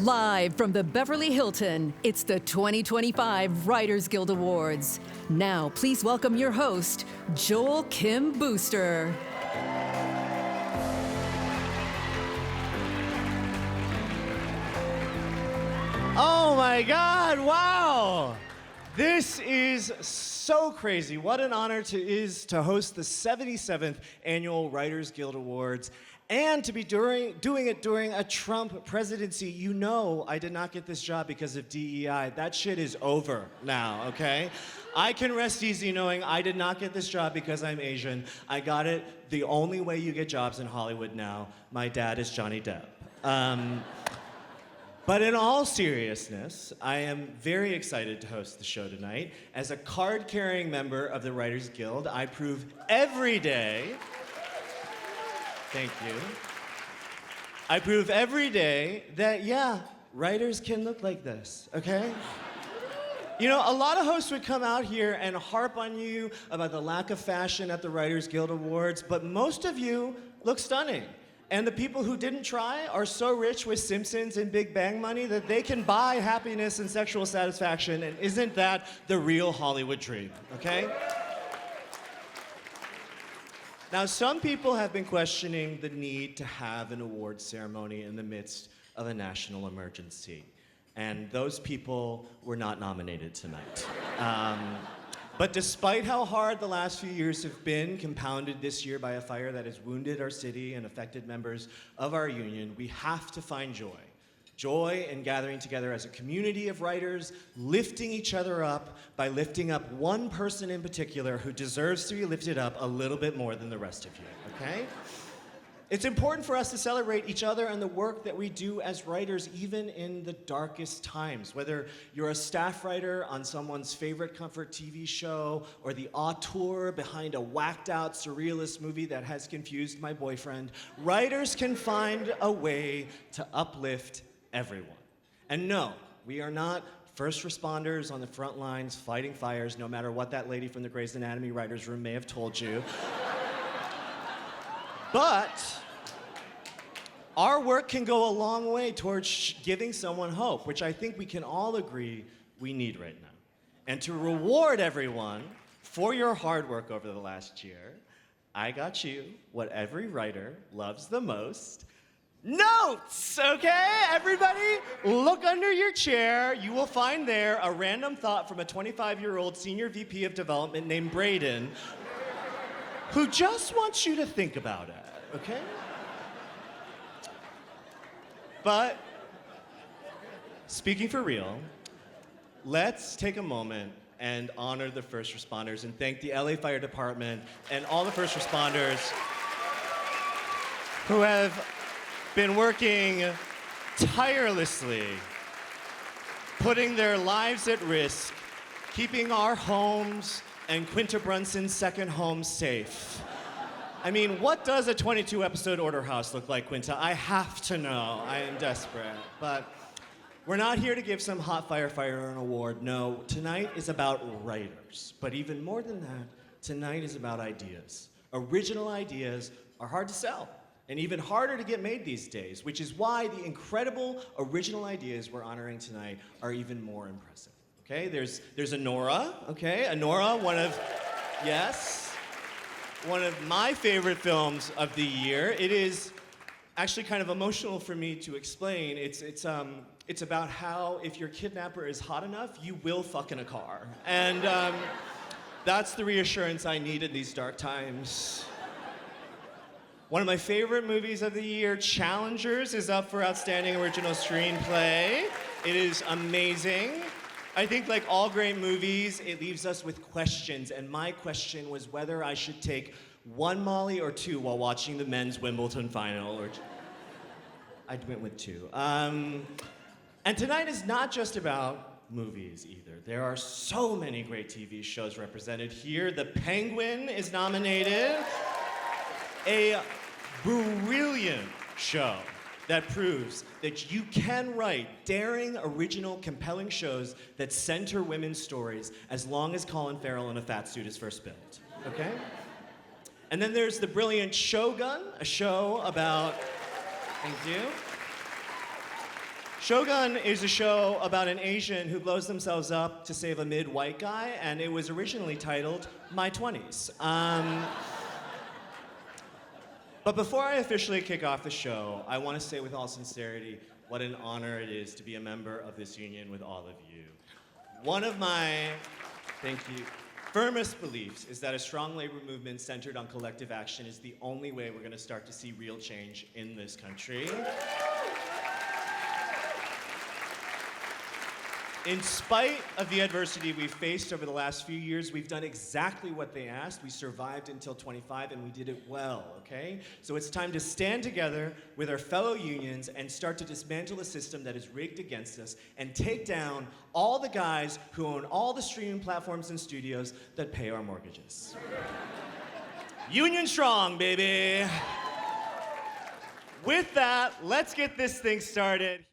Live from the Beverly Hilton, it's the 2025 Writers Guild Awards. Now, please welcome your host, Joel Kim Booster. Oh my God, wow! This is so crazy. What an honor it is to host the 77th Annual Writers Guild Awards and to be doing it during a Trump presidency. You know I did not get this job because of DEI. That shit is over now, okay? I can rest easy knowing I did not get this job because I'm Asian. I got it the only way you get jobs in Hollywood now. My dad is Johnny Depp. But in all seriousness, I am very excited to host the show tonight. As a card-carrying member of the Writers Guild, I prove every day, thank you, I prove every day that, yeah, writers can look like this, okay? You know, a lot of hosts would come out here and harp on you about the lack of fashion at the Writers Guild Awards, but most of you look stunning. And the people who didn't try are so rich with Simpsons and Big Bang money that they can buy happiness and sexual satisfaction, and isn't that the real Hollywood dream, okay? Now, some people have been questioning the need to have an awards ceremony in the midst of a national emergency, and those people were not nominated tonight. But despite how hard the last few years have been, compounded this year by a fire that has wounded our city and affected members of our union, we have to find joy. Joy in gathering together as a community of writers, lifting each other up by lifting up one person in particular who deserves to be lifted up a little bit more than the rest of you, okay? It's important for us to celebrate each other and the work that we do as writers, even in the darkest times. Whether you're a staff writer on someone's favorite comfort TV show, or the auteur behind a whacked-out surrealist movie that has confused my boyfriend, writers can find a way to uplift everyone. And no, we are not first responders on the front lines fighting fires, no matter what that lady from the Grey's Anatomy writer's room may have told you. But our work can go a long way towards giving someone hope, which I think we can all agree we need right now. And to reward everyone for your hard work over the last year, I got you what every writer loves the most: notes, okay? Everybody, look under your chair. You will find there a random thought from a 25-year-old senior VP of development named Braden, who just wants you to think about it, okay? But, speaking for real, let's take a moment and honor the first responders and thank the LA Fire Department and all the first responders who have been working tirelessly, putting their lives at risk, keeping our homes and Quinta Brunson's second home safe. I mean, what does a 22-episode Order House look like, Quinta? I have to know. I am desperate. But we're not here to give some hot firefighter an award. No, tonight is about writers. But even more than that, tonight is about ideas. Original ideas are hard to sell, and even harder to get made these days, which is why the incredible original ideas we're honoring tonight are even more impressive. Okay, there's Anora, okay? Anora, one of my favorite films of the year. It is actually kind of emotional for me to explain. It's about how if your kidnapper is hot enough, you will fuck in a car. And that's the reassurance I need in these dark times. One of my favorite movies of the year, Challengers, is up for Outstanding Original Screenplay. It is amazing. I think, like all great movies, it leaves us with questions, and my question was whether I should take one Molly or two while watching the men's Wimbledon final, or I went with two. And tonight is not just about movies either. There are so many great TV shows represented here. The Penguin is nominated, a brilliant show that proves that you can write daring, original, compelling shows that center women's stories as long as Colin Farrell in a fat suit is first billed, okay? And then there's the brilliant Shogun, a show about, thank you, Shogun is a show about an Asian who blows themselves up to save a mid-white guy, and it was originally titled My 20s. But before I officially kick off the show, I want to say with all sincerity what an honor it is to be a member of this union with all of you. One of my, thank you, firmest beliefs is that a strong labor movement centered on collective action is the only way we're going to start to see real change in this country. In spite of the adversity we've faced over the last few years, we've done exactly what they asked. We survived until 25, and we did it well, okay? So it's time to stand together with our fellow unions and start to dismantle a system that is rigged against us and take down all the guys who own all the streaming platforms and studios that pay our mortgages. Union strong, baby! With that, let's get this thing started.